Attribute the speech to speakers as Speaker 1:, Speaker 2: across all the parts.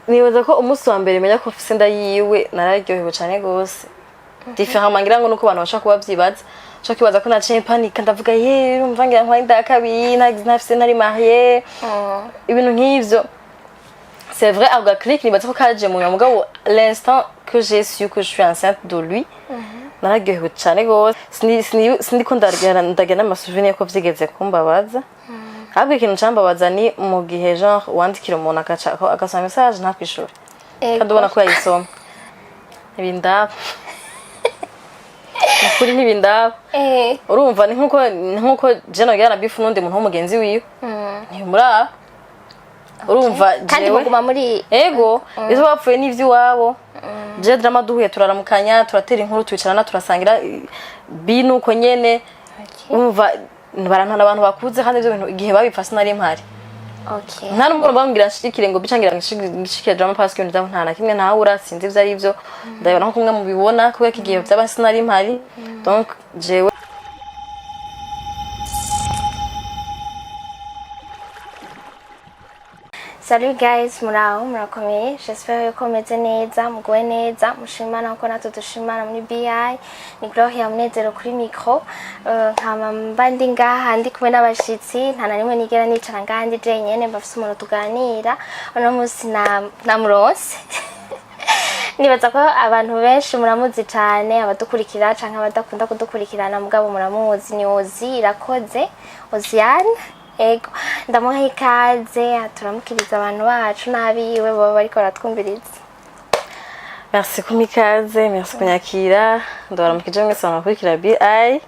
Speaker 1: nibaza ko umunsi wa mbere menya ko mfise inda yiwe nararyohewe cyane gose différemment ngira ngo nuko abantu bashaka kuba byibaza cyo kibaza ko naciye panique ndavuga ye urumva ngira nka inda kabiri nafise nari marié ibintu nk'ivyo c'est vrai aga click nibaza ko kaje mu mugabo l'instant que j'ai su que je suis enceinte de lui nararyohewe cyane gose sindi ko ndagenda amasouvenir ko vyigeze kumbabaza ahubwo ikintu cambabaza ni mu gihe genre wandikira umuntu agasoma message ntakwishura kandi ubona ko yayisoma ibindaba kuri n'ibindaba urumva ni nkuko je nogera bifu nundi muntu w'umugenzi wiwe ni muraba urumva
Speaker 2: kandi baguma muri
Speaker 1: ego izo bapfuye n'ivyo wabo je drama duhuye turaramukanya turatera inkuru twicarana turasangira binuko nyene urumva barantana abantu bakuze kandi ibyo bintu igihe babifase nari mpari nta n'umwe bambwira nshikire ngo bicangira nshikire drama parce que ndabona nta na kimwe ntawe urasinze ivyo ari byo ndabona ko kumwe mubibona kubera ko igihe by'abasi nari mpari donc jewe
Speaker 2: Salut guys, muraho murakomeye. J'espère ko meze neza, mugowe neza, mushimana ko natwe dushimana muri BI. Ni Gloria Munezero kuri micro. Nkama mbandi ngaha ndi kumwe n'abashitsi, nta na rimwe nigera nicara ngaha ndi jenyene mbafise umuntu tuganira. Uno munsi na muronse. Nibaza ko abantu benshi muramuzi cyane abadukurikira canke abadakunda kudukurikirana mugabo muramuzi ni Ozi Irakoze, Oziane. Ego ndamuha ikaze turamukiriza abantu bacu nabiwe baba bariko baratwumviriza.
Speaker 1: Merci kumikaze, merci kunyakira. Ndabaramukije mwese bamakurikira BI.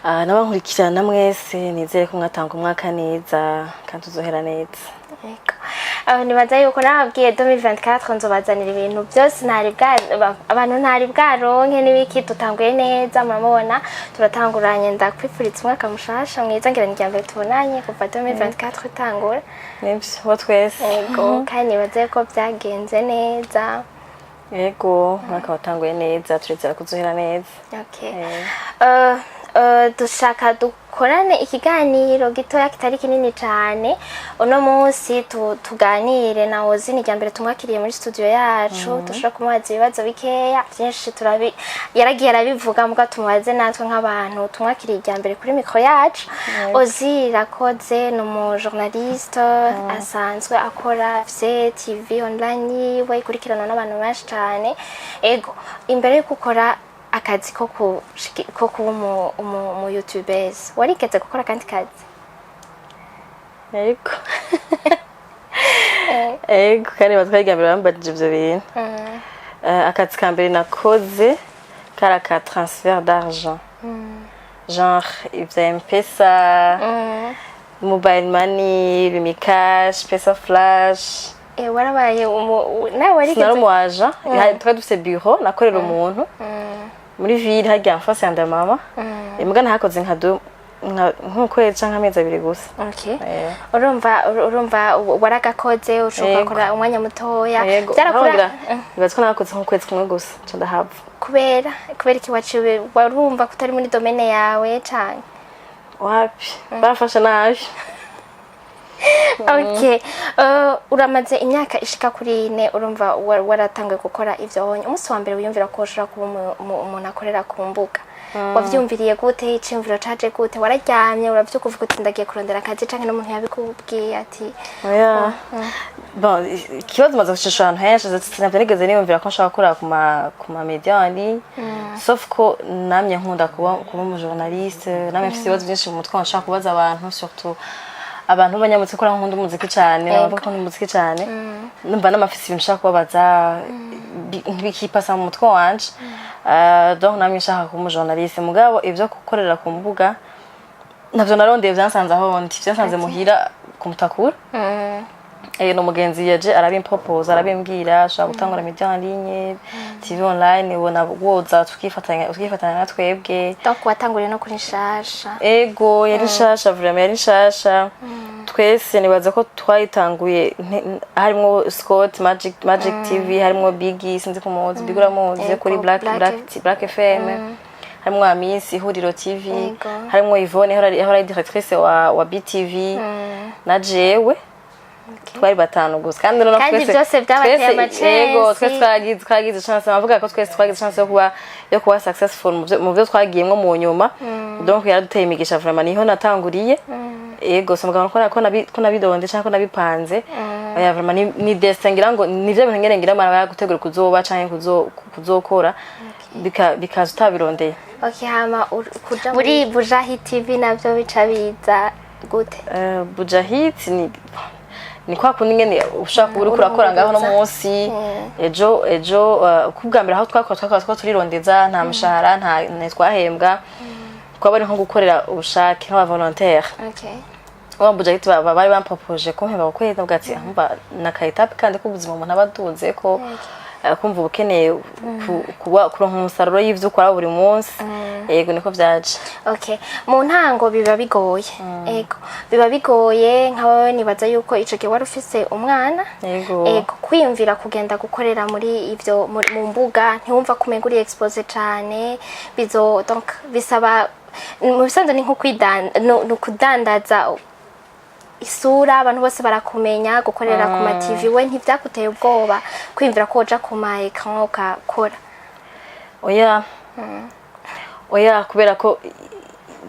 Speaker 1: N'abankurikirana mwese nizere ko mwatanga umwaka neza kandi tuzohera neza.
Speaker 2: Ego. Nibaza yuko nababwiye 2024 nzobazanira ibintu byose ntari abantu ntari bwaronke n'ibiki tutanguye neza muramubona turatanguranye ndakwifuriza umwaka mushasha mwiza ngira njya mbere tubonanye kuva 2024 itangura
Speaker 1: nibyo twese
Speaker 2: ego kandi nibaze ko byagenze neza
Speaker 1: ego umwaka watanguye neza turizera kuzohera neza
Speaker 2: okay dushaka dukorane ikiganiro gitoya kitari kinini cyane uno munsi tuganire na Ozi ni mbere tumwakiriye muri studio yacu dushaka kumubaza ibibazo bikeya byinshi yaragiye arabivuga muga tumubaze natwe nk'abantu tumwakiriye mbere kuri micro yacu Ozi Irakoze ni umu journaliste asanzwe akora TV online we ikurikirana n'abantu benshi cyane ego imbere yo gukora akazi ko kuba umu YouTubers warigeze gukora kandi kazi
Speaker 1: ego kandi batwigambira bambajije ivyo bintu akazi ka mbere nakoze kara ka transfert d'argent genre ivya M-Pesa mobile money Lumikash Pesa Flash
Speaker 2: warabaye nawe warigeze
Speaker 1: naramuaja twari dufite bureau nakorera umuntu muri ville hajya mfase ya mama imbwa nahakoze nk'ukwezi canke amezi abiri gusa
Speaker 2: okay urumva waragakoze ushoka kora umwanya mutoya
Speaker 1: byarakura bibatswe nakoze nk'ukwezi kumwe gusa cyo ndahava
Speaker 2: kubera iki waciwe warumva kutari muri domaine yawe canke
Speaker 1: wapi barafasha nabi
Speaker 2: okay uramaze imyaka ishika kuri 4 urumva waratangiye gukora ivyo honye umunsi wa mbere wiyumvira ko ushobora kuba umuntu akorera ku mbuga wavyumviriye gute icimviro caje gute wararyamye uravyuka uvuga uti ndagiye kurondera akazi canke n'umuntu yabikubwiye ati
Speaker 1: oya bon ikibazo maze gushishura ahantu henshi sinavyo nigeze niyumvira ko nshaka gukora ku ma media ali sauf ko namye nkunda kuba umu journaliste namye mfise ibibazo byinshi mu mutwe nshaka kubaza abantu surtout abantu banyamutse ko nkunda umuziki cyane nabavuga ko umuziki cyane numva namafise ibintu nshaka kubabaza bikipasa mu mutwe wanje donc namye nshaka kuba journaliste mugabo ivyo gukorera ku mbuga navyo narondeye byansanze aho ndi byansanze muhira kumutakura no mugenzi yaje arabimpropose arabimbwira ashaka gutangura media en ligne TV online ubona woza tukifatanya na twebwe
Speaker 2: donc watanguriye no kuri shasha
Speaker 1: ego yari shasha vraiment yari shasha twese nibaza ko twayitanguye harimo Scott Magic TV harimo Biggie sinzi kumuzi bigura muzi kuri Black FM harimo Amisi Ihuriro TV harimo Yvonne ahora directrice wa BTV na jewe twari batanu gusa kandi no
Speaker 2: kandi byose byabateye
Speaker 1: yego
Speaker 2: amacesi
Speaker 1: twagize chance bavuga ko twese twagize chance yo kuba successful mu byo twagiyemo mu nyuma donc yaraduteye imigisha vraiment niho natanguriye yego somugabo ko nabidonde cyangwa ko nabipanze oya vraiment ni destin ngira ngo nivyo bintu ngere ngira mara gutegura kuzoba canke kuzokora bikaza utabirondeye.
Speaker 2: Okay, hama kuja muri Bujahit TV navyo bica biza gute?
Speaker 1: Bujahit ni kwa kundi ngene ushaka uri kurakora ngaho no munsi ejo kubwa mbere aho twakora turirondeza nta mushahara nta twahembwa twabari nko gukorera ubushake nka volontaire.
Speaker 2: Okay.
Speaker 1: Bujahit bari bampropose ko mpeba kweza bwati ahumba na kaitapi kandi ko ubuzima umuntu abaduze ko kumva ukeneye kuronka umusaruro y'ivyo ukora buri munsi yego niko vyaje.
Speaker 2: Okay, mu ntango biba bigoye yego biba bigoye nkawe nibaza yuko ico gihe wari ufise umwana yego kwiyumvira kugenda gukorera muri ivyo mu mbuga ntiwumva kumenga uri expose cyane donc bisaba mu bisanzwe ni nko kudandaza isura abantu bose barakumenya gukorera ku ma TV we ntivyakuteye ubwoba kwimvira ko uja ku ma ecran ukakora?
Speaker 1: Oya kubera ko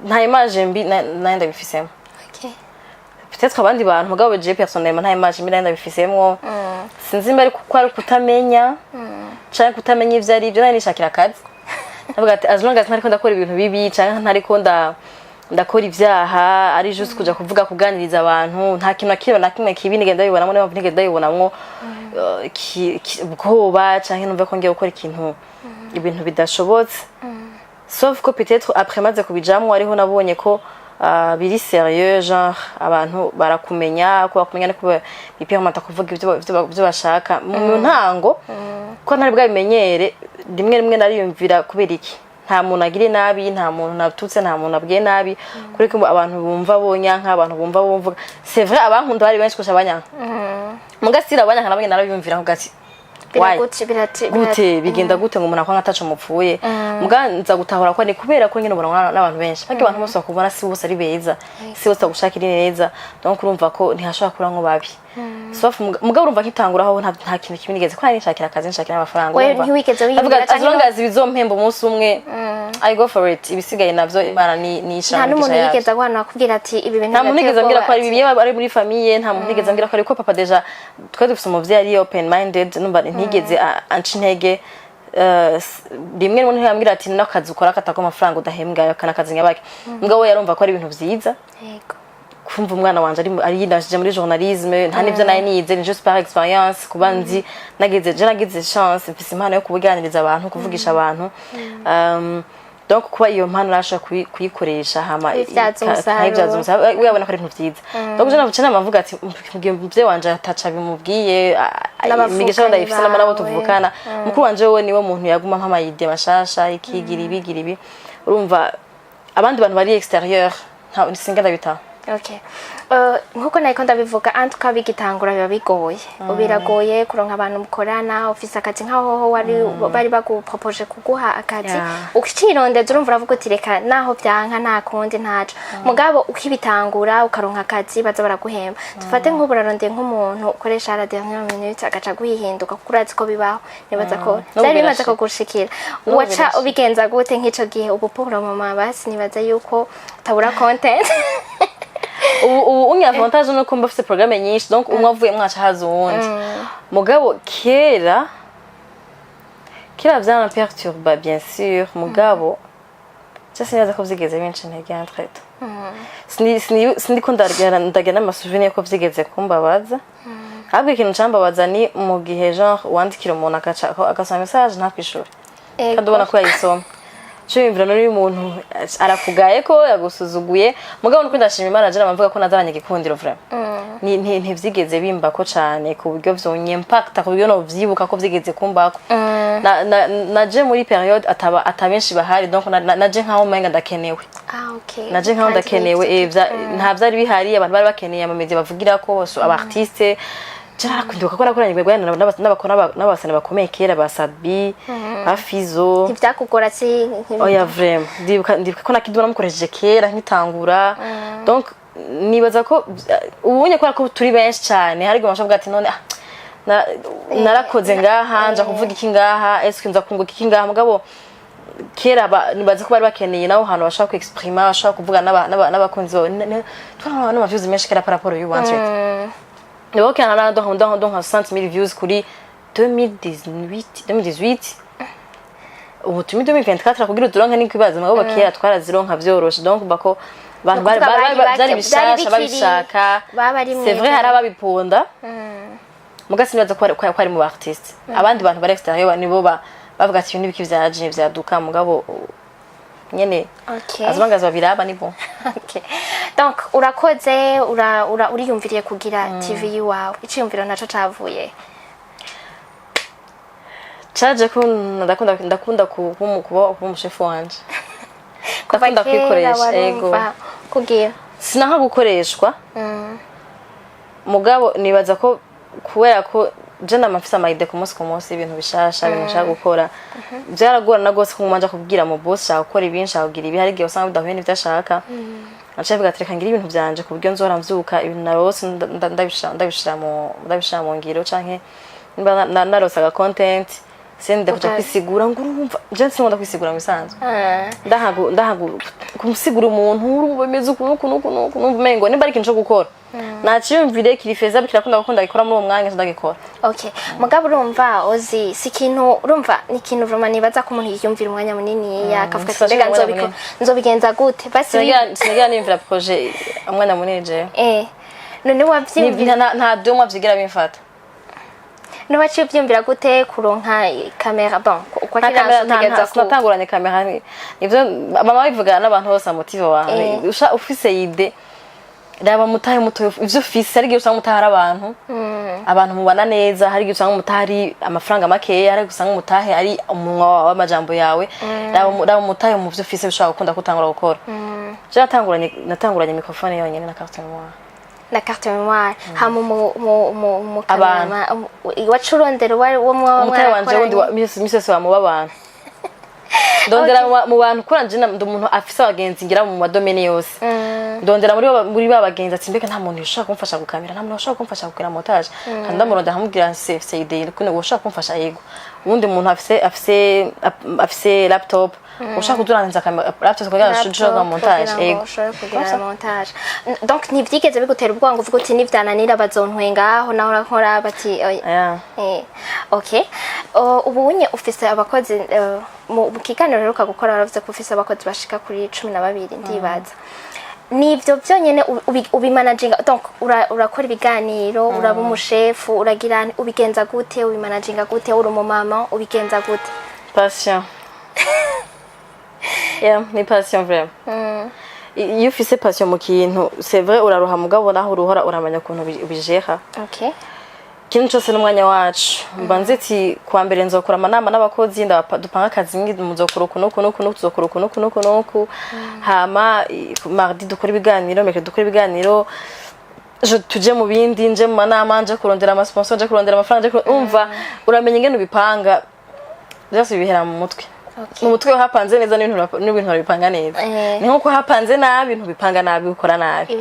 Speaker 1: nta image mbi nanda bifisemo.
Speaker 2: Okay.
Speaker 1: Peut-être abandi bantu mugabo je personnellement nta image mbi nanda bifisemo. Sinzi mbari kuko ari kutamenya cyangwa kutamenya ivyo ari byo nishakira akazi. Navuga ati as long as ntari ko ndakora ibintu bibi cyangwa ntari ko ndakora ivyaha ari just kuja kuvuga kuganiriza abantu nta kintu akiba na kimwe kibi nigenda bibonamo n'abantu nigenda bibonamwo ubwoba canke numva ko ngiye gukora ibintu bidashobotse sauf que peut-être après maze kubijamwo ariho nabonye ko biri sérieux genre abantu barakumenya ko bakumenya ko bipermata kuvuga ivyo bashaka mu ntango ko ntari bwabimenyere rimwe nariyumvira kubera iki nta muntu agire nabi nta muntu natutse nta muntu abwiye nabi kuri ko abantu bumva bonyanka abantu bumva bumvuga c'est vrai abankunda bari benshi kusha abanyanka mugasira abanyanka nabanye narabiyumvira ko gati gute bigenda gute ngo umuntu akwanga ataco mupfuye muganza gutahura ko ni kubera ko nyine ubona n'abantu benshi kandi abantu bose bakubona si bose ari beza si bose gushakira neza donc urumva ko ntihashobora kura nko babi sauf mugabo urumva nkitanguraho nta kintu kibi nigeze ko ari nshakira akazi nshakira amafaranga
Speaker 2: urumva ntiwigeze wiyumvira
Speaker 1: cyane as long as bizompemba umunsi umwe I go for it ibisigaye navyo imana ni ishaka
Speaker 2: nta n'umuntu yigeze agwana akubwira ati ibi bintu
Speaker 1: nta muntu yigeze ambwira ko ari bibi ari muri famille nta muntu yigeze ambwira ko ari ko papa deja twe dufite umuvyeyi ari open minded numva ntigeze anca intege rimwe n'umuntu yambwira ati nakazi ukora katako amafaranga udahembwa kana kazi nyabaki mugabo yarumva ko ari ibintu vyiza yego kumva umwana wanje ari yindashije muri journalisme nta nivyo naye nize ni juste par expérience kubanzi nagize chance mfise impano yo kubuganiriza abantu kuvugisha abantu donc kuba iyo mpano rasha kuyikoresha hama uyabona ko ari ibintu vyiza donc je navuce namavuga ati muvye wanje ataca bimubwiye imigisha ndayifise n'abo tuvukana mukuru wanje we niwe muntu yaguma mpama yide mashasha ikigira ibi urumva abandi bantu bari extérieur nta singana bita.
Speaker 2: Okay. Nkuko nayiko ndabivuga antuka bigitangura biba bigoye. Ubiragoye kuronka abantu mukorana office akazi nkaho bari bagupropose kuguha akazi. Ukicirondeza urumva uravuga uti reka naho byanka nta kundi ntaca. Mugabo ukibitangura ukaronka akazi baza baraguhemba. Dufate nk'uburaronde nk'umuntu ukoresha la dernière minute agaca guhinduka kurazi ko bibaho. Nibaza ko byari bimaze ko gushikira. Waca ubigenza gute nk'ico gihe ubu pour le moment basi nibaza yuko tabura content.
Speaker 1: Ubu unya avantage nuko mbafite programme nyinshi donc umwe avuye mwacha hazo wundi mugabo kera vyana perturba bien sûr mugabo cyase neza ko vyigeze benshi ntege entrete sindi ko ndagana amasouvenir ko vyigeze kumbabaza habwe ikintu cambabaza ni mu gihe genre wandikira umuntu akasoma message ntakwishura kandi ubona ko yayisoma cyumvira n'uyu muntu arakugaye ko yagusuzuguye mugabo nuko ndashima Imana je navuga ko nazaranye gikundiro vraiment ntivyigeze bimba ko cyane ku buryo vyonye impact ku buryo no vyibuka ko vyigeze kumbako naje muri period atabenshi bahari donc naje nkaho menga ndakenewe
Speaker 2: okay
Speaker 1: naje nkaho ndakenewe nta vyari bihari abantu bari bakeneye amameze bavugira ko aba artiste Jara kunduka ko nakoranye gwegwana n'abasane bakomeye kera ba Sabi ba Fizo
Speaker 2: ntivyakugora si
Speaker 1: oya vraiment ndibuka ko nakidura mukoresheje kera nkitangura donc nibaza ko ubunye kubera ko turi benshi cyane hari goma shavuga ati none narakoze ngaha nja kuvuga iki ngaha eske nza kunguka iki ngaha mugabo kera nibaza ko bari bakeneye naho hantu bashaka kwexprimer bashaka kuvuga n'abakunzi bo twana n'amaviews menshi kera par rapport you want it nibo kana donc 60,000 views kuri 2018 ubu tumi 2024 kugira turonka n'ikwibaza mugabo kera twarazironka vyoroshe donc bako bantu bari bishasha babishaka c'est vrai hari ababiponda mugasi nibaza ko ari mu artiste abandi bantu bari exterior nibo bavuga ati ibintu biki vyaje vyaduka mugabo nyene azibangaza babiraba ni bon.
Speaker 2: Okay, donc urakoze uriyumviriye kugira TV yiwawe iciyumviro naco cavuye
Speaker 1: caje ko ndakunda kuba umushefu wanje ndakunda kwikoresha ego
Speaker 2: kugira
Speaker 1: sinanka gukoreshwa mugabo nibaza ko kubera ko je ndamafise amayide ku munsi ibintu bishasha ibintu nshaka gukora byaragorana gose kumanja kubwira mu boss shaka gukora ibintu shaka kugira ibi hari gihe usanga bidahuye n'ivyo ashaka acavuga ati reka ngira ibintu byanje ku buryo nzora mvyuka ibintu narose ndabishira mu ngiro canke narosaga content sende kuja kwisigura ngo urumva je sinonda kwisigura misanzwe ndahagu kumusigura umuntu urumeze ukuntu umengo nimba ari ikintu cyo gukora naciyumvire kirifeza bikirakunda gukunda gikora muri uwo mwanya ndagikora.
Speaker 2: Okay, mugabo urumva ozi sikintu urumva ni ikintu vraiment nibaza ko umuntu yiyumvira umwanya munini yakavuga ati mbega nzobigenza gute basi
Speaker 1: sinigera nimvira projet umwanya munini je
Speaker 2: none wavyimvira
Speaker 1: nta domwa vyigira bimfata
Speaker 2: no baciye byumvira gute kuronka kamera bon uko
Speaker 1: kiranza natanguranye kamera nivyo mama bivuga n'abantu bose motive wawe ufise ide raba mutahe muto ivyo ufise ari gihe usanga mutahe abantu mubana neza hari gihe usanga mutahe amafaranga make hari usanga mutahe ari umunwa w'amajambo yawe raba mutahe mu vyo ufise bishaka gukunda kutangura gukora je natanguranye microphone yonyene na carte mémoire
Speaker 2: la carte mémoire hamu mu kamera wacurondera wo
Speaker 1: mutahe wanje wundi misese wa mubabana ndondera mu bantu kuranje umuntu afise abagenzi ngira mu madomene yose ndondera muri babagenzi ati mbega nta muntu ushaka kumfasha gukamera nta muntu ushaka kumfasha gukora montage kandi ndamuronda hamubwira c'est idée kuko ushaka kumfasha yego ubundi umuntu afise laptop ushaka kuduranza kamera laptop kugira ngo montage yego
Speaker 2: kugira montage donc nivyigeze bigutera ubwango uvuga uti nivyananira bazontwengaho naho rakora bati okay ubunye ufise abakozi mu kiganiro rero ukagukora baravuze ko ufise abakozi bashika kuri 12 ndibaza nivyo byonyene ubimanaginga donc urakora ibiganiro uraba umushefu uragira ubigenza gute ubimanaginga gute uri umumama ubigenza gute
Speaker 1: passion ni passion vraiment iyo ufise passion mu kintu c'est vrai uraruha mugabo naho uruhora uramanya kuntu ubijera.
Speaker 2: Okay,
Speaker 1: kintu cyose n'umwanya wacu mbanze ati kwa mbere nzokora amanama n'abakozi dupanga akazi muzokora ukuntu tuzokora ukuntu hama mardi dukora ibiganiro mercredi dukora ibiganiro tuje mu bindi nje mu manama nje kurondera ama sponsor nje kurondera amafaranga umva uramenya ingene ubipanga byose bihera mu mutwe. Mu mutwe hapanze neza n'ibintu bipanga neza ni nko hapanze nabi ibintu bipanga nabi ukora nabi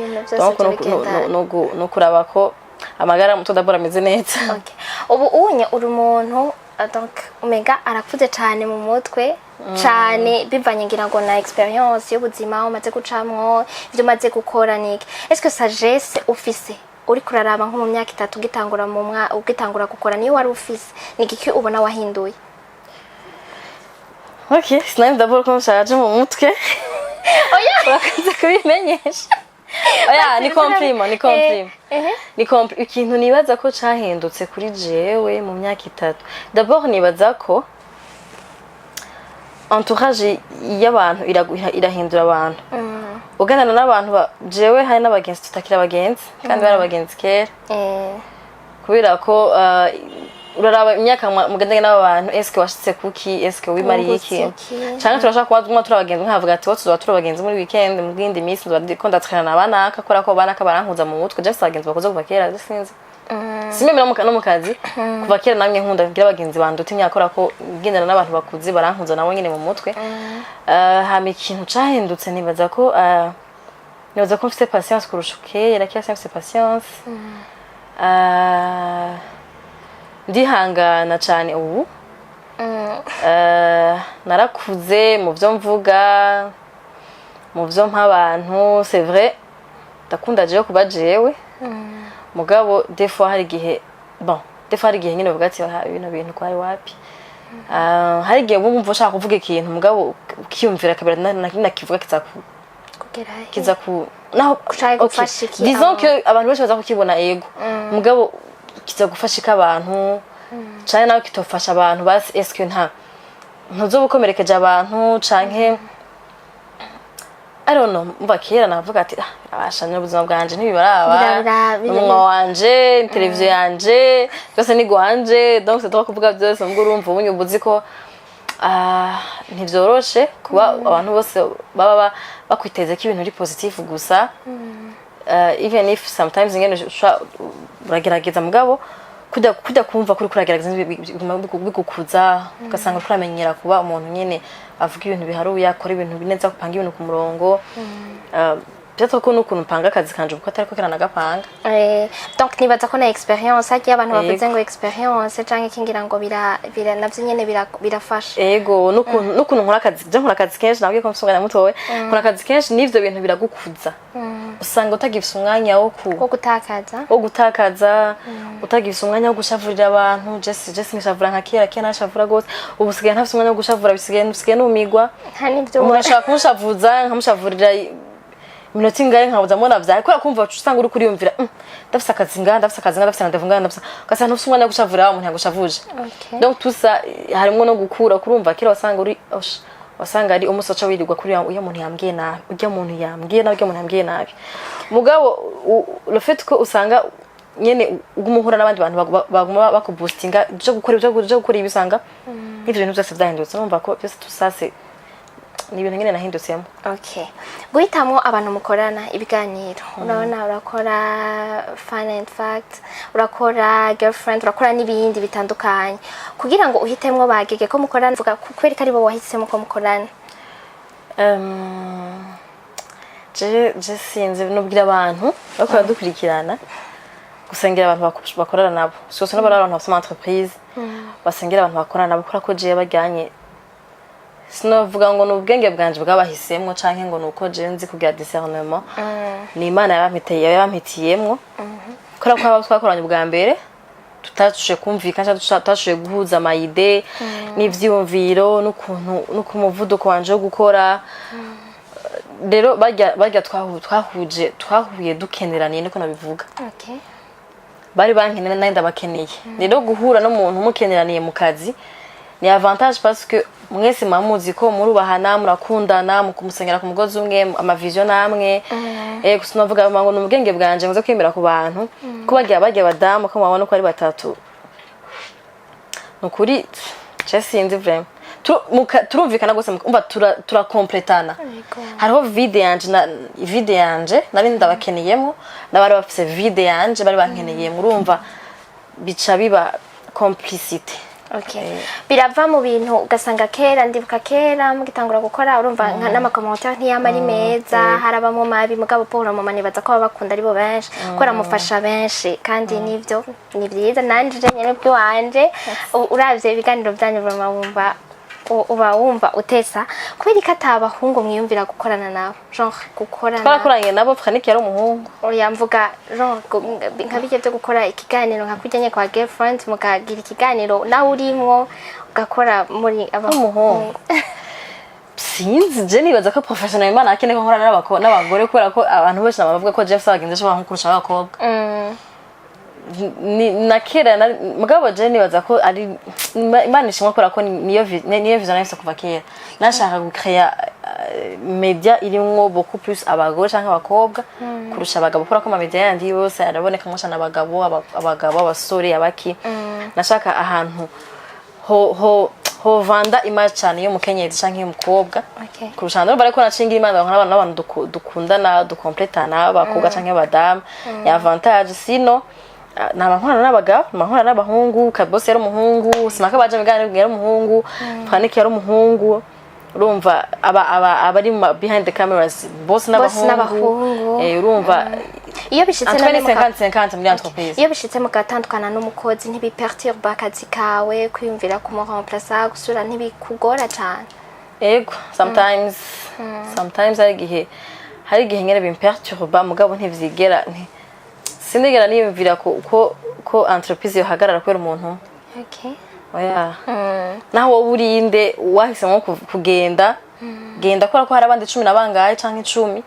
Speaker 1: no kuraba ko amagara muto dabora ameze neza.
Speaker 2: Okay, ubu unye uri umuntu donc omega arakuze cyane mu mutwe cyane bivanye ngira ngo na experience y'ubuzima umaze gucamwo ibyo maze gukora niki est-ce que sagesse ufise uri kuraraba nko mu myaka 3 ugitangura gukora niyo wari ufise niki ubona wahinduye?
Speaker 1: Okay, sinari d'abord comme ça je mu mutwe urakoze kubimenyesha ni compliment ikintu nibaza ko cahindutse kuri jewe mu myaka 3 d'abord nibaza ko entourage y'abantu irahindura abantu uganana n'abantu jewe hari n'abagenzi tutakira abagenzi kandi bari abagenzi kera kubera ko uraraba imyaka mugendanye n'abantu eske washitse kuki eske wimariye iki cyane turashaka kuba turabagenzi nkavuga ati wose tuba turabagenzi muri weekend mu bwindi minsi ndakunda twirana abanaka kora ko banaka barankuza mu mutwe just abagenzi bakoze kuva kera sinzi simemera mu kazi kuva kera namwe nkunda ngira abagenzi banduta imyaka kora ko ngendana n'abantu bakuze barankuza nabo nyine mu mutwe hama ikintu cahindutse nibaza ko nibaza ko mfite patience kurusha kera mfite patience ndihangana cyane ubu narakuze mu byo mvuga mu byo mpabantu c'est vrai ndakunda jewe kuba jewe mugabo des fois hari gihe nyine uvuga ati ibintu bintu kwari wapi hari gihe wumva ushaka kuvuga ikintu mugabo ukiyumvira kabira nakivuga kiza ku naho
Speaker 2: gufasha iki
Speaker 1: disons que abantu bose baza kukibona ego mugabo kiza gufashika abantu cyane nawe kitofasha abantu basi est-ce que ntuzo bukomerekeje abantu canke I don't know mva kera navuga ati abashanya ubuzima bwanje ntibibaraba umunwa wanje televiziyo yanje byose ni gwanje donc c'est toi kuvuga byose ngo urumva ubunyubuzi ko ntivyoroshe kuba abantu bose baba bakwiteze ko ibintu ari positive gusa even if sometimes ngene uragerageza mugabo kujya kumva kuri kuragerageza bigukuza ugasanga kuramenyera kuba umuntu nyene avuga ibintu biharuye akora ibintu bineza kupanga ibintu ku murongo byatwa ko nukuntu mpanga akazi kanje uko atari ko kiranagapanga
Speaker 2: donc nibaza ko na experience haki abantu bavuze ngo experience canke kingira ngo bira navyo nyene birafasha
Speaker 1: ego nukuntu nkora akazi kenshi nabwiye ko mfunganya mutowe nkora akazi kenshi n'ivyo bintu biragukuza usanga utagifise umwanya wo gutakaza utagifise umwanya wo gushavurira abantu just nishavura nka kera nashavura gose ubu sigaye ntafise umwanya wo gushavura bisigaye numigwa umuntu ashaka kumushavuza nkamushavurira minoti ngaye nkabuza mbona vyaye ko kumva usanga uri kuriyumvira ndafise akazi ndafise ndavunga ndafise kasana ufise umwanya wo gushavurira umuntu yagushavuje donc tout ça harimo no gukura kurumva kira wasanga ari umusoca wirirwa kuri uyo muntu yambwiye nabi urya muntu yambwiye nabi mugabo le fait ko usanga nyene ugumuhura n'abandi bantu baguma bakuboostinga byo gukora ibisanga ivyo bintu byose byahindutse numva ko byose tusase ni ibintu nyene nahindutsemo
Speaker 2: guhitamo abantu mukorana ibiganiro urabona urakora fun and fact urakora girlfriend urakora n'ibindi bitandukanye kugira ngo uhitemwo bagege ko mukorana vuga kwereka ari bo wahisemo ko mukorana
Speaker 1: je sinzi nubwira abantu bakora dukurikirana gusengera abantu bakorana nabo sose n'abari abantu bafite entreprise basengera abantu bakorana nabo kora ko je bajyanye sinovuga ngo n'ubwenge bwanje bwabahisemwo canke ngo nuko je nzi kugira discernement ni Imana yabampitiyemwo kora ko aba twakoranye bwa mbere tutashuje kumvikana tutashuje guhuza amayide n'ivyumviro n'ukumuvuduko wanje wo gukora rero bajya twahuye dukeneraniye niko nabivuga bari bankenera nandi ndabakeneye rero guhura no muntu mukeneraniye mu kazi ni avantage parce que mwese mamuzi ko murubahana murakundana mukumusengera ku mugozi umwe amavision namwe kusinavuga ngo n'ubwenge bwanje ngoze kwemera ku bantu ko bagiye badamu ko mabona ko ari batatu nukuri je sinzi vraiment turumvikana gose umva turakompletana hariho vide yanje nari ndabakeneyemo nabari bafise vide yanje bari bankeneyemo urumva bica biba complicité
Speaker 2: birava mu bintu ugasanga kera ndibuka kera mugitangura gukora urumva n'amakomantere ntiyama ari meza harabamo mabi mugabo Paul mama nibaza ko bakunda ari bo benshi kora mufasha benshi kandi nivyo ni byiza nanje nyene byo wanje uravye ibiganiro byanyu bamwumva uba wumva utesa kubera ikataba-hungu mwiyumvira gukorana nabo genre gukorana
Speaker 1: twarakoranye nabo Franiki yari umuhungu
Speaker 2: yamvuga genre nkabije byo gukora ikiganiro nkakujanye kwa girlfriend mukagira ikiganiro nawe urimwo ugakora muri
Speaker 1: abahungu sinzi je nibaza ko professional Imana akene ko nkorana n'abagore kubera ko abantu bose bavuga ko Jeff sabagenze cyo bankurusha abakobwa na kera mugabo je nibaza ko ari Imana ishimwa kora ko niyo vision yose kuva kera nashaka gukrea media irimwo beaucoup plus abagore canke abakobwa kurusha abagabo kora ko media yandi yose araboneka nk'ashana abagabo abasore abaki nashaka ahantu ho vanda image cyane yo mukenyezi canke y'umukobwa kurusha ndoro bareko nacinga Imana n'abantu dukundana dukompletana abakobwa canke abadamu ya avantage sino nabankorana n'abagabo nabankorana n'abahungu kabose yari umuhungu sinaka baje migana yari umuhungu Franiki yari umuhungu urumva abari behind the cameras bose n'abahungu urumva
Speaker 2: iyo bishitse
Speaker 1: Antoine 50-50 muri entreprise
Speaker 2: iyo bishitse mugatandukana n'umukozi ntibiperturbe akazi kawe kwiyumvira ku remplacer gusura ntibikugora cyane
Speaker 1: ego sometimes hari igihe nyene bimperturba mugabo ntivyigera sinigera niyumvira ko entreprise yohagarara kwera umuntu
Speaker 2: okay
Speaker 1: oya naho wowe urinde wahisemo kugenda genda ko hari abandi 10 nabangaye canke 10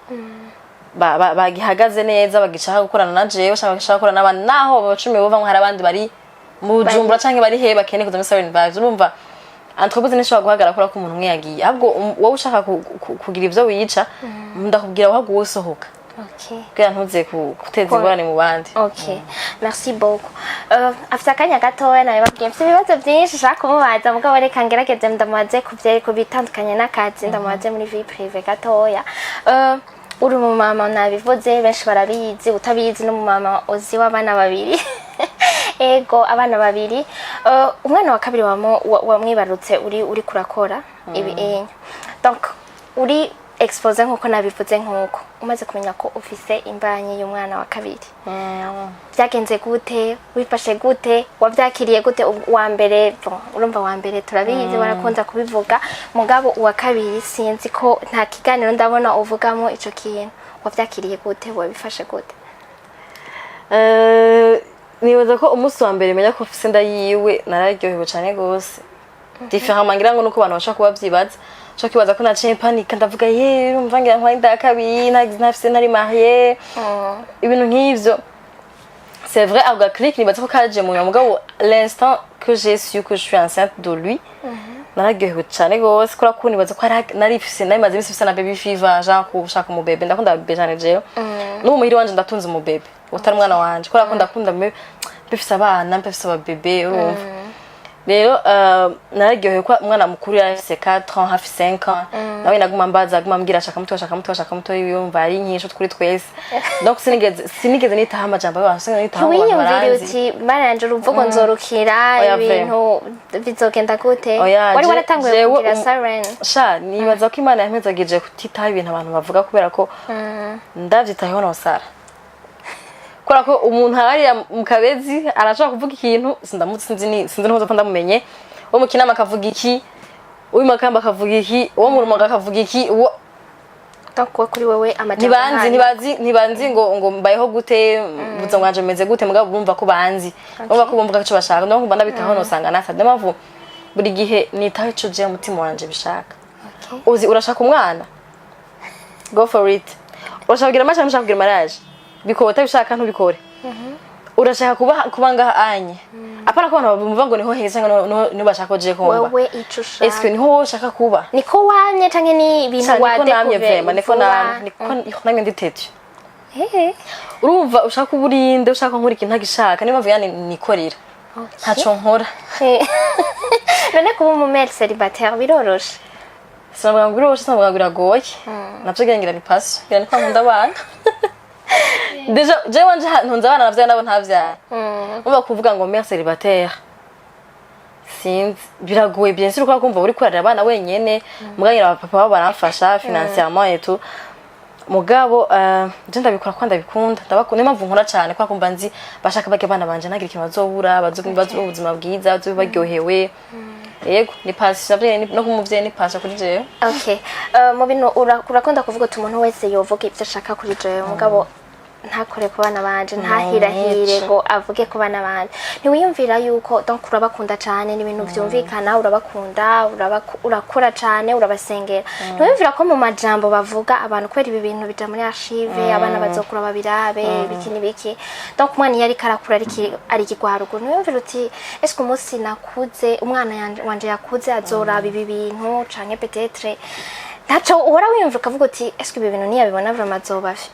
Speaker 1: bagihagaze neza bagishaka gukorana na jewe bashaka gukorana n'abandi naho abo 10 bova hari abandi bari mu Bujumbura canke bari he bakeneye kuza muri Seven Vibes urumva entreprise nishobora guhagarara ko umuntu umwe yagiye ahubwo wowe ushaka kugira ivyo wica ndakubwira wahaguye usohoka
Speaker 2: okay
Speaker 1: kugira ntuze guteza ingorane mu bandi
Speaker 2: okay merci beaucoup afite akanya gatoya nawe babwiye mfite ibibazo byinshi shaka kumubaza mugabo reka ngerageze ndamaze kubitandukanye n'akazi ndamaze muri vie prive gatoya uri mu mama nabivuze benshi barabizi utabizi no mu mama uzi w'abana babiri ego abana babiri umwana wa kabiri wamwibarutse uri kurakora ibi donc uri expose nkuko nabivuze nkuko umaze kumenya ko ufise imbanye y'umwana wa kabiri byagenze gute wifashe gute wabyakiriye gute wa mbere urumva wa mbere turabizi warakunza kubivuga mugabo uwa kabiri sinzi ko nta kiganiro ndabona uvugamo ico kintu wabyakiriye gute wabifashe gute
Speaker 1: nibaza ko umunsi wa mbere menya ko ufise nda yiwe nararyohewe cyane gose different mangira ngo nuko abantu bashaka kuba byibaza cyo kibaza ko naciye panique ndavuga urumva ngira nkwa inda kabiri ntafise nari marié ibintu nk'ivyo c'est vrai aga click nibaza ko kaje mu mugabo l'instant que j'ai su que je suis enceinte de lui nararyohewe cyane gose kora ko nibaza ko nari fise nari maze bise na baby fever genre ko ushaka mu bebe ndakunda bebe cyane jewe no muhiri wanje ndatunze mu bebe utari mwana wanje kora ko ndakunda bifise abana bifise ababebe urumva rero nararyohewe ko umwana mukuru yarafise 4 ans hafi 5 ans nawe naguma mbaza aguma mbwira ashaka muto yumva ari nyinshi kuri twese donc sinigeze nitaha amajambo y'abantu nitaha abantu
Speaker 2: baranzi uti maranje uruvugo nzorukira ibintu bizogenda gute wari waratanguye kugira Siren
Speaker 1: sha nibaza ko Imana yampezagije kutitaha ibintu abantu bavuga kubera ko ndavyitayeho no Sara kora ko umuntu hari mu Kabezi arashaka kuvuga ikintu sinzi nhoza ko ndamumenye wo mu Kinama akavuga iki uyu Makamba akavuga iki uwo mu Rumonge akavuga iki uwo
Speaker 2: takwa kuri wewe amajambo
Speaker 1: ntibanzi ngo mbayeho gute buzo nganje meze gute mugabo bumva ko banzi bumva ko bumva ko bashaka no kumba ndabitaho no sanga nasabye mavu buri gihe nitaho ico je umutima wanje bishaka uzi urashaka umwana go for it urashaka amashaka mushaka kugira mariage bikota bishaka ntubikore urashaka kuba ngaha anye apana ko abantu bumva ngo niho heza no bashaka je kumva
Speaker 2: wewe ico ushaka
Speaker 1: est-ce que niho ushaka kuba
Speaker 2: niko wanye canke ni ibintu
Speaker 1: wade niko namye nditete urumva ushaka uburinde ushaka nkuri ikintu ntagishaka niba vyane nikorera ntaco nkora
Speaker 2: none kuba mu mère célibataire biroroshe
Speaker 1: sinavuga ngo biroroshe sinavuga ngo biragoye navyo ngira ni passe ngira ni kwa nkunda abana deja je wanje ntunze abana navyo nabo ntavyara umva kuvuga ngo mère célibataire sinzi biragoye bien sûr ko kumva uri kurarira abana wenyene muganyira papa babo baramfasha financièrement et tout mugabo je ndabikora ko ndabikunda ndabakunda impamvu nkora cyane kwa kumva nzi bashaka bage abana banje nagira ikintu bazobura bazobibaza ubuzima bwiza bazobaryohewe yego ni passion no kumuvye ni passion kuri jewe
Speaker 2: okay mu bintu urakunda kuvuga umuntu wese yovuga ibyo ashaka kuri jewe mugabo ntakore ku bana banje ntahirahire ngo avuge ku bana banje ntiwiyumvira yuko donc urabakunda cyane ni ibintu byumvikana urabakunda urakura cyane urabasengera ntiwiyumvira ko mu majambo bavuga abantu kwera ibi bintu bija muri archive abana bazokura babirabe biki donc umwana yari karakura ari kigwarugo ntiwiyumvira uti est-ce que umunsi nakuze umwana wanje yakuze azoraba ibi bintu canke peut-être Tacho uhora wiyumva ukavuga uti eske ibi bintu niyabibona vraiment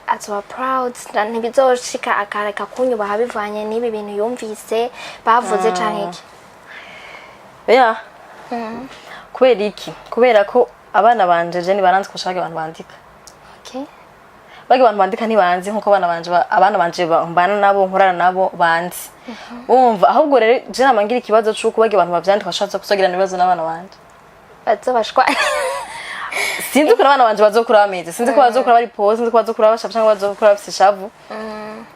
Speaker 2: azoba proud ntibizoshika akareka kunyubaha bivanye n'ibi bintu yumvise bavuze canke iki
Speaker 1: kubera iki kubera ko abana banje je nibaranze kushaka abantu bandika
Speaker 2: okay
Speaker 1: bage abantu bandika ntibanzi nkuko abana banje mbana nabo nkorana nabo banzi umva ahubwo rero je namangira ikibazo cy'uko bage abantu bavyandika bashatse kusogira nibazo n'abana banje
Speaker 2: bazobashwa
Speaker 1: sinzi ko abana banje bazokura bameze sinzi ko bazokura bari pose sinzi ko bazokura bashaka cyangwa bazokura bafite shavu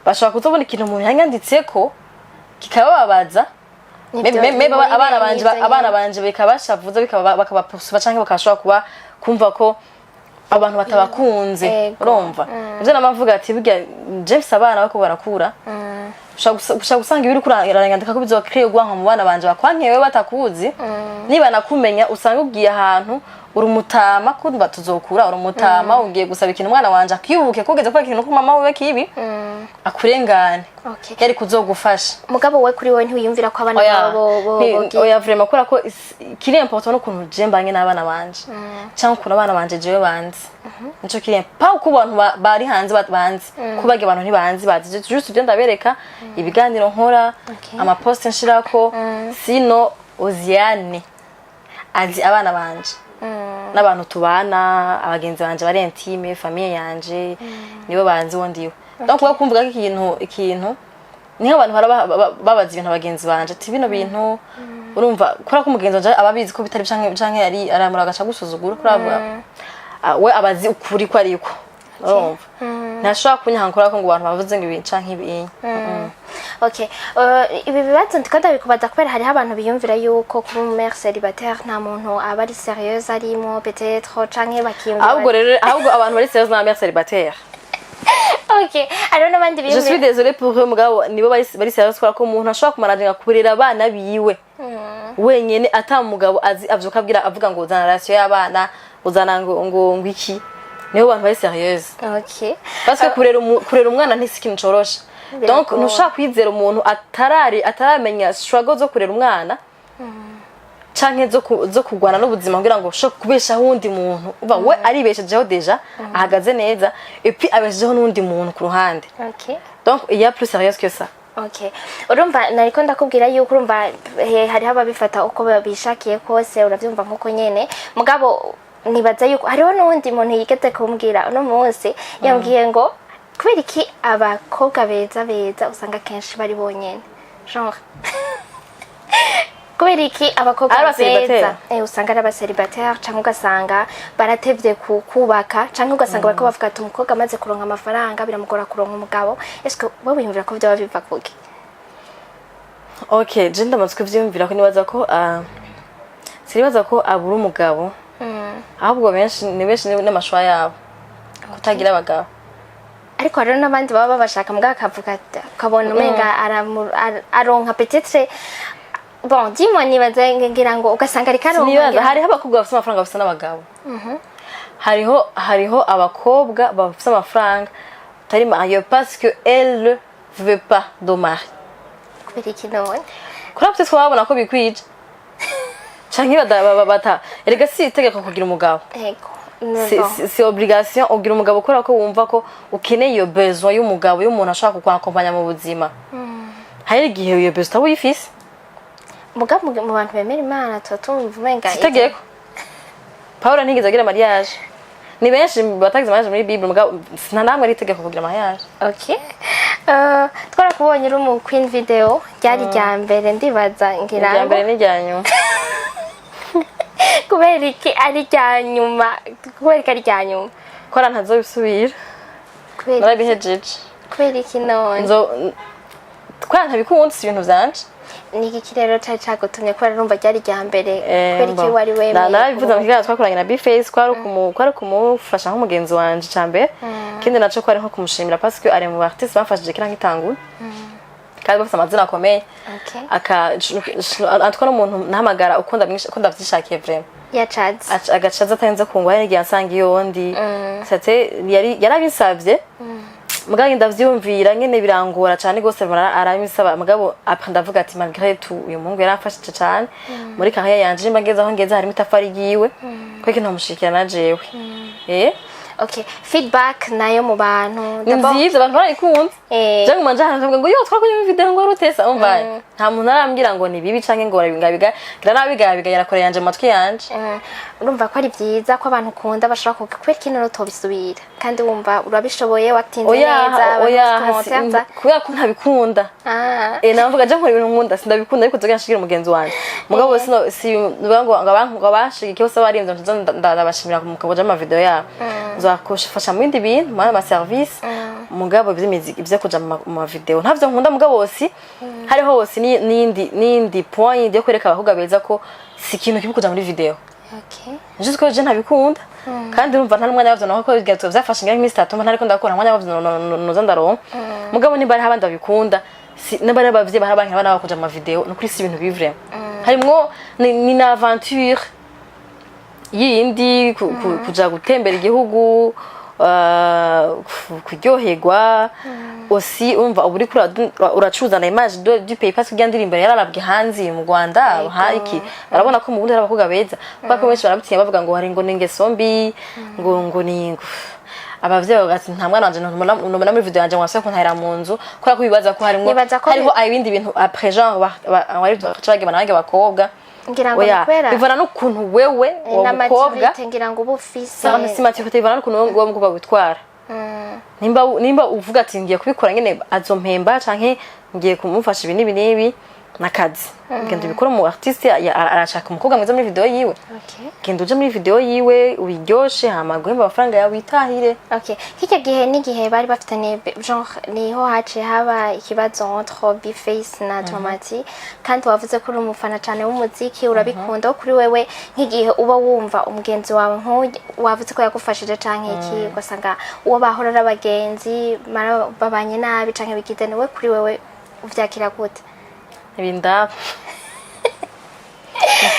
Speaker 1: bashaka kuzobona ikintu umuntu yanyanditseko kikabababaza abana banje bikabashavuza bakabapusuba cyangwa bakashobora kuba kumva ko abantu batabakunze urumva ivyo namavuga ati burya James abana bako barakura ushaka gusanga ibiri kurangandika ko bizokirwa nko mu bana banje bakwankewe batakuzi niba nakumenya usanga ugiye ahantu urumutama kumva tuzokura urumutama ugiye gusaba ikintu umwana wanje akiyubuke kugeza kwa ikintu ko mama we kibi akurengane yari kuzogufasha
Speaker 2: mugabo we kuri we ntiyumvira ko abana babo
Speaker 1: oya vraiment kora ko kiri important no kuntu je mbanye n'abana banje cyangwa kuntu abana banje jewe banzi nico kiri pa uko abantu bari hanze banzi kubage abantu ntibanzi bazi just ibyo ndabereka ibiganiro nkora ama post nshirako sino Oziane azi abana banje n'abantu tubana abagenzi banje bari intime famille yanje nibo banzi wondiwe donc kuba kumvuga ikintu niho abantu babaza ibintu abagenzi banje ati bino bintu urumva kora ko umugenzi wanje ababizi ko bitari canke yari aramura gaca gusuzugura kuravuga we abazi ukuri ko ariko urumva ntashobora kunyankora ko ngo abantu bavuze ngo ibintu canke ibintu
Speaker 2: Okay. Ibi bibazo ndikanda bikubaza kubera hari abantu biyumvira yuko kuba mère célibataire nta muntu aba ari sérieuse arimo peut-être canke bakiyumvira.
Speaker 1: Ahubwo abantu bari sérieuse na mère célibataire.
Speaker 2: Okay. Alors n'abandi biyumvira.
Speaker 1: Je suis désolée pour eux mugabo nibo bari sérieuse kubera ko umuntu ashobora kumarajinga kurera abana biwe. Wenyene atamugabo azi avyuka abwira avuga ngo uzana relation y'abana uzana ngo iki. Nibo bantu bari sérieuse.
Speaker 2: Okay.
Speaker 1: Parce que kurera umwana ntisikintu corosha. Donc nushaka kwizera umuntu ataramenya struggle zo kurera umwana canke zo kugwana n'ubuzima kugira ngo sho kubesha hundi muntu uba we aribeshejeho deja ahagaze neza et puis abeshejeho n'undi muntu ku ruhande.
Speaker 2: Okay.
Speaker 1: Donc il y a plus sérieux que ça.
Speaker 2: Okay. Urumva nariko ndakubwira yuko urumva hari haba bifata uko babishakiye kose uravyumva nkuko nyene mugabo nibaza yuko hariho n'undi muntu yigeze kumbwira uno munsi yambwiye ngo kubera iki abakobwa beza usanga kenshi bari bonyene genre kubera iki abakobwa beza usanga ari abacélibataire cyangwa ugasanga baratevye kubaka cyangwa ugasanga bariko bavuga ati umukobwa amaze kuronka amafaranga biramugora kuronka umugabo est-ce que bo biyumvira ko byaba biva kuki?
Speaker 1: Okay, je ndamatswe vyumvira ko nibaza ko siribaza ko abura umugabo ahubwo benshi n'amashwa yabo kutagira abagabo
Speaker 2: ariko rero n'abandi baba bashaka mbwa akavuga kabona umenga aronka peut-être bon dis-moi nibaza ngira ngo ugasanga ari karonka
Speaker 1: nibaza hariho abakobwa bafite amafaranga bafite n'abagabo hariho abakobwa bafite amafaranga tari marié parce que elle ne veut pas de mari
Speaker 2: kubera iki none
Speaker 1: kuri abo twabona ko bikwije canke bata erega si itegeko kugira umugabo
Speaker 2: yego
Speaker 1: c'est obligation ugira umugabo kora ko wumva ko ukeneye iyo besoin y'umugabo y'umuntu ashaka kukwakompanya mu buzima hari igihe iyo besoin utabu yifise
Speaker 2: mugabo mu bantu bemera Imana tutumva umenga
Speaker 1: itegeko Paul ntigeze agira mariage ni benshi batagize mariage muri Bible mugabo nta namwe ari itegeko kugira mariage.
Speaker 2: Okay. Twarakubonye uri mu Queen video ryari rya mbere ndibaza ngira
Speaker 1: rya mbere n'ijyanyu
Speaker 2: kubera iki ari ryanyuma kubera ari ryanyuma
Speaker 1: kora ntazo bisubira kubera bihejeje
Speaker 2: kubera iki none
Speaker 1: twara ntabikunze ibintu byanje
Speaker 2: niki rero cyagutumye kubera rumva ryari rya mbere kubera iki wari wemeye
Speaker 1: narabivuze mu kiganiro twakoranye na Bface kwari kumufasha nk'umugenzi wanje cyambe kindi naco kwari nko kumushimira parce que ari mu artiste bafashije kira nk'itangura kandi bafite amazina akomeye atwa n'umuntu ntamagara ukunda vyishakiye vraiment
Speaker 2: yacaza
Speaker 1: agacaza atanze kungwa yari yansanga yondi sate yarabisavye mugabo ndavyumvira ngene birangora cyane gose arabisaba mugabo ndavuga ati malgré tout uyu mungu yarafashije cyane muri carrière yanje mbageze aho ngeze harimo itafari giwe ko ikintu mushikira na jewe
Speaker 2: Okay, feedback nayo mu bantu
Speaker 1: nziza abantu barayikunda cyangwa manje hanavuga ngo yo twakoze video ngo rutesa umva nta muntu arambwira ngo ni bibi canke ngo bigabiga nabigabiga yarakore yanje matwi yanje
Speaker 2: urumva ko ari byiza ko abantu ukunda bashobora kukwereka ikintu utobisubira kandi wumva urabishoboye watinze neza
Speaker 1: kubera ko ntabikunda navuga je nkora ibintu nkunda sindabikunda ariko nzoga nshikira umugenzi wanje mugabo si ngo abashigikiye bose barimvye ndabashimira mu kaboja ama video yabo nzakufasha mu bindi bintu ma service mugabo ibyo kuja mu video ntavyo nkunda mugabo wose hariho wose nindi point yo kwereka abahuga beza ko si ikintu kibi kuja muri video juste ko je ntabikunda kandi urumva nta mwanya wavyo nako bigatwa byafashe ngira iminsi 3 ntariko ndakora mwanya wavyo noza ndaronka mugabo ni bari habandi babikunda n'abari bavye barabanka bana bakuja mu video no kuri si ibintu bivre harimwo ni na aventure yindi kuja gutembera igihugu kuryoherwa aussi umva uburi uracuza na image du pays parce que byandiri imbere yararabwe hanzi mu Rwanda hariki barabona ko mu Burundi abakoga beza kwako benshi barabitiye bavuga ngo hari ngo ningeso mbi ngo ni abavye bagati nta mwana wanje numena muri video yanje mwase ko ntahera mu nzu kwa ko bibaza ko harimo hariho ibindi bintu après genre bari bacageba nange bakobwa
Speaker 2: ngira ngo kwera
Speaker 1: bivana n'ukuntu wewe umukobwa
Speaker 2: ngira ngo ubufise
Speaker 1: maturité bivana n'ukuntu wewe umukobwa witwara nimba uvuga ati ngiye kubikora nyene azompemba canke ngiye kumufasha ibintu nibi nakazi ngende bikora mu artiste arashaka umukobwa mwiza muri video yiwe ngende uje muri video yiwe ubiryoshe hama guhemba amafaranga yawe itahire
Speaker 2: kike gihe n'igihe bari bafitanye genre niho haciye haba ikibazo entre Bface na Tomati kandi wavuze ko uri umufana cyane w'umuziki urabikunda kuri wewe nk'igihe uba wumva umugenzi wawe wavuze ko yakufashije canke iki ugasanga uwo bahora abagenzi babanye nabi canke bigidene we kuri wewe uvyakira gute
Speaker 1: ibindabo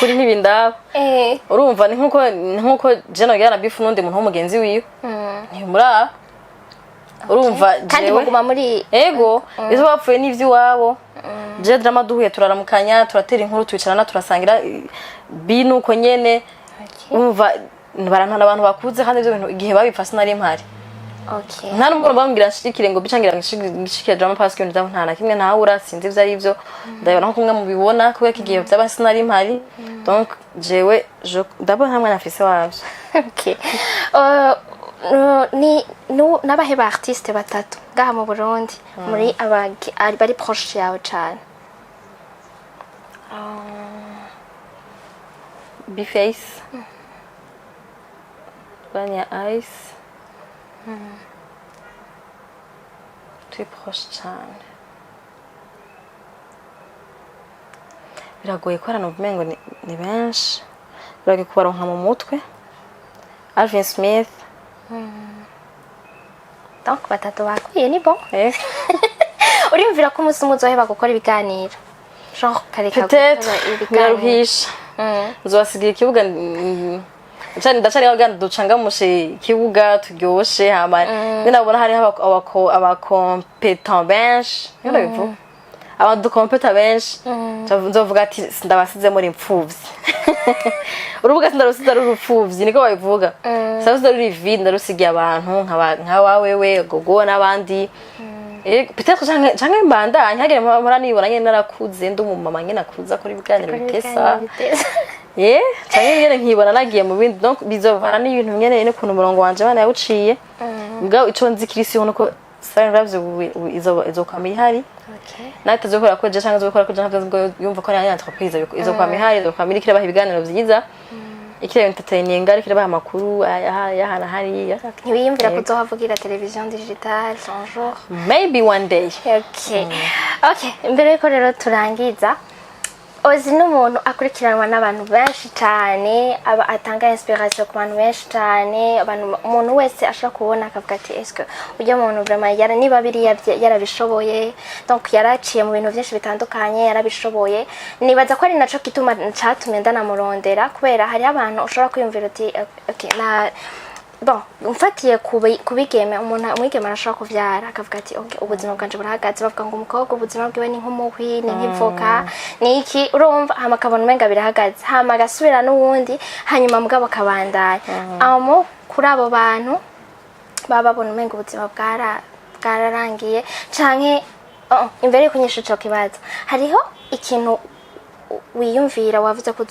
Speaker 1: kuri n'ibindabo urumva ni nkuko jeno yana bifu nundi muntu w'umugenzi wiwe ni mura urumva
Speaker 2: kandi muguma muri
Speaker 1: ego izo bapfuye n'ivyi wabo je drama duhuye turaramukanya turatera inkuru twicarana turasangira binuko nyene urumva barantana abantu bakuze kandi ivyo bintu igihe babifase nari mpari nta n'umuntu bambwira nshikire ngo bicangira ngishikire drama parce que nta na kimwe ntawe urasinze ivyo ari byo ndabona ko kumwe mubibona kubera kigiye byaba sinari mpari donc jewe d'abord nta mwana afise wavyo n'abahe ba artiste batatu ngaha mu Burundi muri bari proche yawe cyane Bface Banya Ice turi proche cyane biragoye ko arano umengo ni benshi biragoye kubaronka mu mutwe Alvin Smith
Speaker 2: donc batatu bakwiye ni bon urimvira ko umunsi umwe uzoheba gukora ibiganiro genre kareka
Speaker 1: gukora ibiganiro nzobasigira ikibuga ndacari abaganda ducangamushe ikibuga turyoshe hama nabona hari abakompetent benshi bivuga abantu dukompeta benshi nzovuga ati ndabasize muri impfuvyi urubuga sindarusize rurupfuvyi niko babivuga sabuze ruri vide ndarusigiye abantu nka wawewe gogo n'abandi peut-être canke mbandanye hagere mpora nibona nyene narakuze ndumumama nyene akuza kuri ibiganiro bitesa canke nyene nkibona nagiye mu bindi donc bizovana n'ibintu nyene n'ukuntu umurongo wanje bana yawuciye mbwa ico nzikirisiho nuko Silent Vibes izokwama ihari nahita zokora ko je canke zokora ko ntavyo yumva ko ari entreprise izokwama ihari izokwama irikira baha ibiganiro vyiza ikira entertaining ariko baha amakuru yahana hariya
Speaker 2: ntiwiyumvira ko uzohavugira television digitale un jour
Speaker 1: maybe one day
Speaker 2: okay mbere yuko rero turangiza ozi n'umuntu akurikiranwa n'abantu benshi cyane aba atanga inspiration ku bantu benshi cyane umuntu wese ashaka kubona akavuga ati est-ce ujya muntu vraiment niba biri yarabishoboye donc yaraciye mu bintu byinshi bitandukanye yarabishoboye nibaza ko ari naco kituma cyatumye ndanamurondera kubera hari abantu ushobora kwiyumvira uti okay na bon mfatiye kubigeme umuntu mwigeme arashaka kuvyara akavuga ati okay ubuzima bwanje burahagaze bavuga ngo umukobwa ubuzima bwiwe ni nk'umuhwi ni nk'ivoka ni iki urumva hama kabona umenga birahagaze hama gasubira n'uwundi hanyuma mugabo kabandanya amo kuri abo bantu baba babona umenga ubuzima bwararangiye canke imbere yo kunyisha ico kibazo hariho ikintu wiyumvira wavuze ko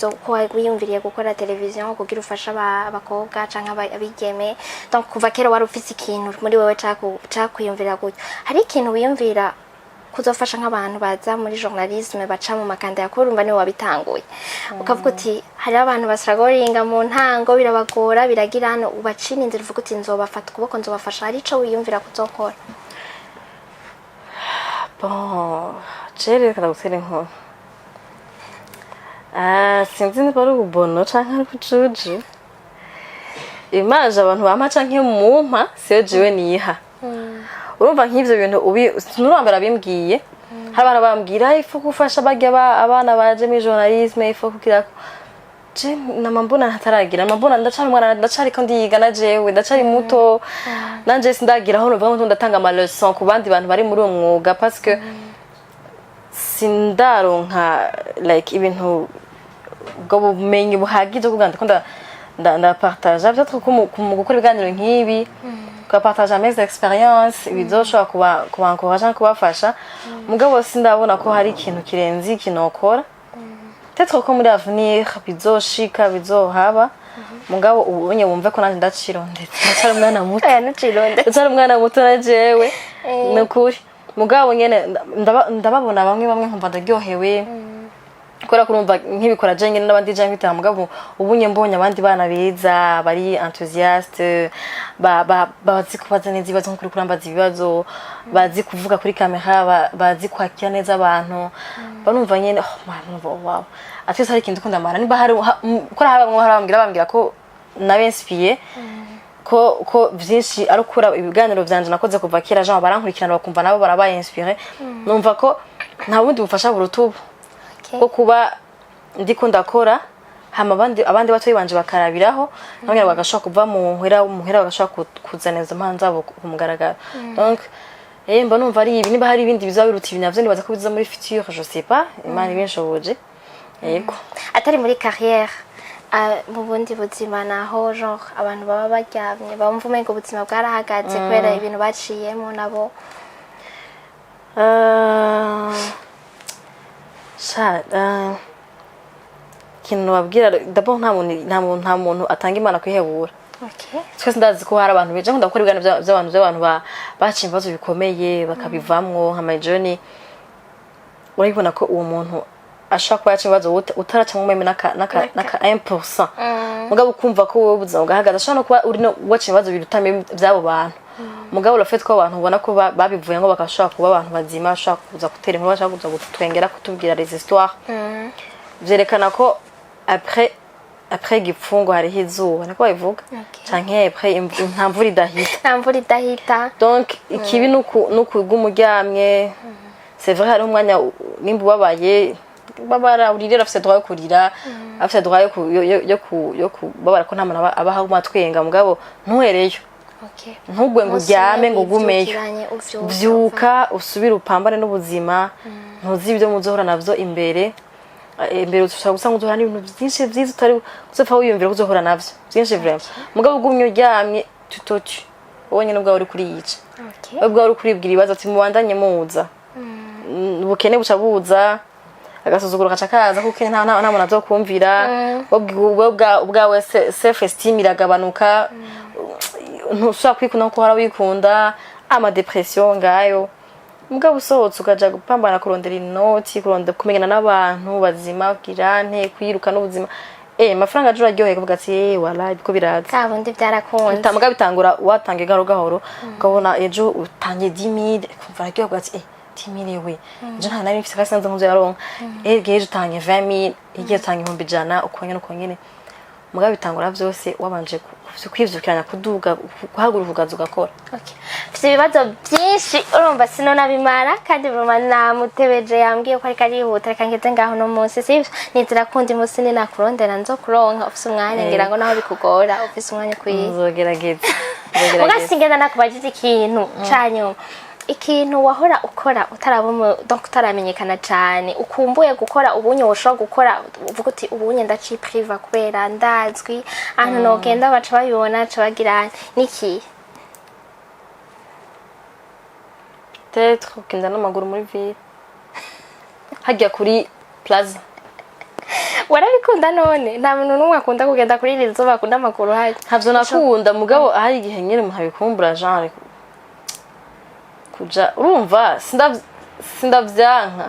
Speaker 2: wiyumviriye gukora televiziyo kugira ufasha abakobwa canke abigeme donc kuva kera wari ufise ikintu muri wewe cakwiyumvira gutyo hari ikintu wiyumvira kuzofasha nk'abantu baza muri journalisme baca mu makanda yakuru urumva niwe wabitanguye ukavuga uti hari abantu basiragoringa mu ntango birabagora biragira hano ubacina inzira uvuga uti nzobafata ukuboko nzobafasha hari ico wiyumvira kuzokora
Speaker 1: bon chere kada gusere nko sinzi niba ari ububono canke ari kujuju imaje abantu bampa canke mumpa siyo jiwe niha urumva nk'ivyo bintu nurambara bimbwiye hari abantu bambwira ifu gufasha bagya abana baje muri journalisme ifu kugira je namambona hataragira namambona ndacari umwana ndacari ko ndiga na jewe ndacari muto nanje sindagira aho novuga ngo ndatanga ama leçon ku bandi bantu bari muri uwo mwuga parce que sindaronka like ibintu bwo bumenyi buhagije kuganda ko ndapartage peut-être ko mu gukora ibiganiro nk'ibi partager mes expériences bizoshobora kubankoraje kubafasha mugabo sindabona ko hari ikintu kirenzi kinokora peut-être ko muri avenir bizoshika bizohaba mugabo ubonye wumve ko nanje ndacirondetse ndacari umwana muto ndacari umwana muto na jewe nukuri mugabo nyene ndababona bamwe nkumva ndaryohewe kora kurumva nk'ibikora je nyene n'abandi je nkita mugabo ubunye mbonye abandi bana beza bari enthusiaste bazi kubaza neza ibibazo nk'ukuri kurambaza ibibazo bazi kuvuga kuri kamera bazi kwakira neza abantu barumva nyene oh man wow atese hari ikintu kundamara niba hari kora bambwira ko nabenspiye ko vyinshi ari ukura ibiganiro vyanje nakoze kuva kera Jean barankurikirana bakumva nabo barabaye inspiré numva ko nta wundi bufasha burutubu ko kuba ndiko ndakora hama abandi batoyi banje bakarabiraho nabwo bagashaka kuva mu muhera bagashaka kuzaneza impanza kumugaragara donc mba numva ari ibi niba hari ibindi bizabiruta ibintu navyo nibaza ko biza muri futur je sais pas imana ibenshoboje yego
Speaker 2: atari muri carrière mu bundi buzima naho genre abantu baba baryamye bumva umengo ubuzima bwarahagaze kubera ibintu baciyemo nabo kintu wabwira d'abord nta muntu atanga imana kwihebura twese ndazi ko hari abantu beje ndakora ibiganiro by'abantu baciye ibibazo bikomeye bakabivamwo nka my journey urabona ko uwo muntu ashaka kuba yaciye ibibazo utaraca mu meme naka 1% mugabo ukumva ko wowe ubuzima bwahagaze ashaka no kuba uri no waciye ibibazo birutame by'abo bantu mugabo urafite ko abantu ubona ko babivuye ngo bakashaka kuba abantu bazima bashaka kuza gutera inkuru bashaka kuza gutwengera kutubwira les histoires byerekana ko après gipfungo hari hizuba niko bavuga canke après ntamvura idahita donc ikibi nukuga umuryamye c'est vrai hari umwanya nimba babaye babara urira afite droit yo kurira afite droit yo kubabara ko nta muntu abaha umatwenga mugabo ntuhereyo ntugwe ngo uryame ngo ugumeyo byuka usubire upambane n'ubuzima ntuzi ibyo muzohora navyo imbere ushobora gusanga uzohora n'ibintu byinshi byiza utari uzopfa wiyumvira ko uzohora navyo byinshi vraiment mugabo ugumye uryamye tutoki ubonye n'ubwawe uri kuriyica ubwawe uri kuribwira ibibazo ati mubandanye muza ubukene buca buza agasuzuguro gaca kaza kuko nta muntu azokumvira ubwawe self esteem iragabanuka ntushobora kwikunda ko hora wikunda ama depression ngayo mugabo usohotse ukaja gupambana kurondera inoti kurondera kumenyana n'abantu bazima girante kwiruka n'ubuzima amafaranga aje uraryoheye kuvuga ati wala biko biraza kabundi byarakunze
Speaker 1: tamugabo bitangura watange gahoro ukabona ejo utangiye 10000 kumva aryo ati 10000 we je nta nari mfise kasanze nkuzo yaronka ejo utangiye 20000 igiye utangiye 100 uko nyene mugabo bitangura byose wabanje kwivyukiranya kuduga guhaguruka ugaza ugakora
Speaker 2: fite ibibazo byinshi urumva sino nabimara kandi buruma namutebeje yambwiye ko ariko arihuta reka ngeze ngaho no munsi sivyo nizira kundi munsi ni nakurondera nzo kuronka ufise umwanya ngira ngo naho bikugora ufise umwanya kwiye
Speaker 1: uzogerageza
Speaker 2: ugasingenda nakubajije ikintu canyuma ikintu wahora ukora donc utaramenyekana cyane ukumbuye gukora ubunye woshobora gukora uvuga uti ubunye ndaci priva kubera ndazwi ahantu nogenda baca babibona baca bagira niki
Speaker 1: peut-être kugenda n'amaguru muri ville hajya kuri plaza
Speaker 2: warabikunda none nta muntu n'umwe akunda kugenda kuri iri zuba akunda amakuru haje
Speaker 1: ntavyo nakunda mugabo hari igihe nyine muhabikumbura genre kuja urumva sindavyanka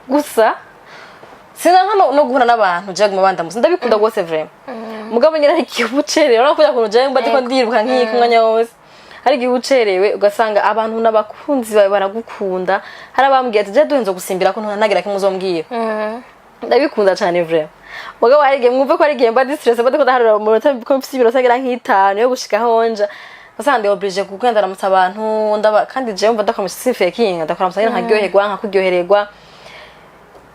Speaker 1: gusa sinanka no guhura n'abantu je guma bandamuzi ndabikunda gose vraiment mugabo nyine ari kibucerere urabona ko yakuntu je mbati ko ndiruka nk'iki mwanya wose hari igihe ucerewe ugasanga abantu n'abakunzi bawe baragukunda hari abambwiye ati je duhenze gusimbira ko ntanagira kimuzombwira ndabikunda cyane vraiment mugabo hari igihe mwumve ko hari igihe mba distress mba ko ndaharura mu minota ko mfite ibiro sagira nk'itanu yo gushika honja basanga ndi oblige kugenda ramutsa abantu kandi je mva ndakora si faking ndakora musanga nkaryoherwa nkakuryohererwa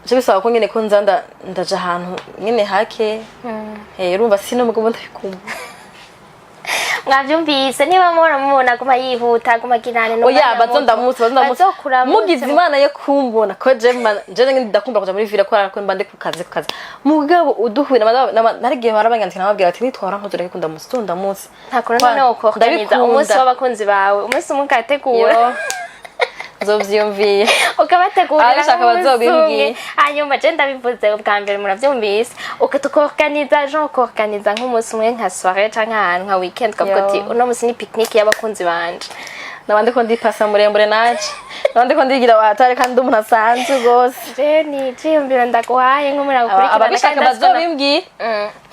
Speaker 1: je bisaba ko nyene ko nzanda ndaje ahantu nyene hake urumva sino mugabo ndabikumva
Speaker 2: mwavyumvise niba mubona kuma yihuta kuma kinane no
Speaker 1: oya bazondamutse mugize imana yo kumbona ko je ndakumva kuja muri ville ko mba ndi ku kazi mugabo uduhuye narigiye barabanyandika nababwira ati nitwara nko tureke ndamutse
Speaker 2: ntakora no organiza umunsi w'abakunzi bawe umunsi umwe kategura
Speaker 1: zovyumviye
Speaker 2: ukabategurira
Speaker 1: abashaka bazobimbwiye
Speaker 2: hanyuma je ndabivuze ubwa mbere muravyumvise ukatukorganiza Jean ukorganiza nk'umunsi umwe nka soirée canke ahantu nka weekend kavuga ati uno munsi ni picnic y'abakunzi banje
Speaker 1: nabande ko ndipasa muremure naje nabande ko ndigira watare kandi umuntu asanzwe gose
Speaker 2: je ni cimbiro ndaguhaye nk'umura gukurikirana
Speaker 1: ababishaka bazobimbwiye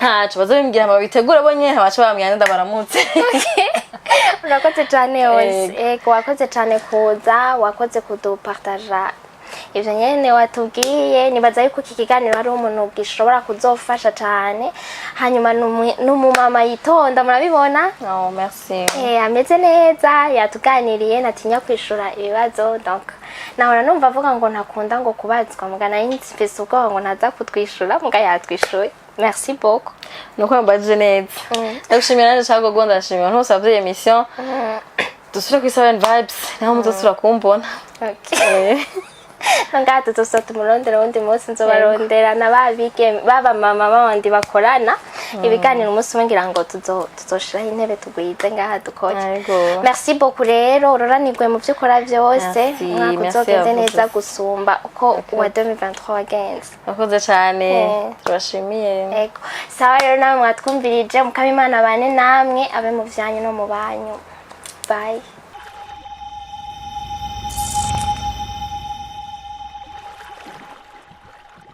Speaker 1: ntaco bazobimbwira babitegura bonye abaca bamyanya ndabaramutse
Speaker 2: urakoze cyane wose wakoze cyane kuza wakoze kudupartaja ivyo nyene watubwiye nibaza yuko iki kiganiro hari umuntu gishobora kuzofasha cyane hanyuma n'umumama yitonda murabibona
Speaker 1: merci
Speaker 2: ameze neza yatuganiriye natinya kwishura ibibazo donc nahora numva avuga ngo ntakunda ngo kubazwa mugana yinzifise ubwoba ngo ntaza kutwishura muga yatwishuye merci beaucoup
Speaker 1: nuko mbaje neza ndagushimira nanje cyangwa ngo ndashimira ntose avye emission dusura ku 7 vibes naho muzosura kumbona
Speaker 2: okay Ngati tusote murondera undi munsi nzobarondera nababige baba mama bandi bakorana ibiganiro umunsi umwe ngira ngo tuzoshiraho intebe tugwize ngaha dukoje merci beaucoup rero uroranirwe mu byukora byose mwakuzogende neza gusumba uko wa 2023 wagenze
Speaker 1: akoze cyane turashimiye
Speaker 2: ego sawa rero namwe mwatwumvirije mukabimana bane namwe abe mu byanyu no mu banyu bye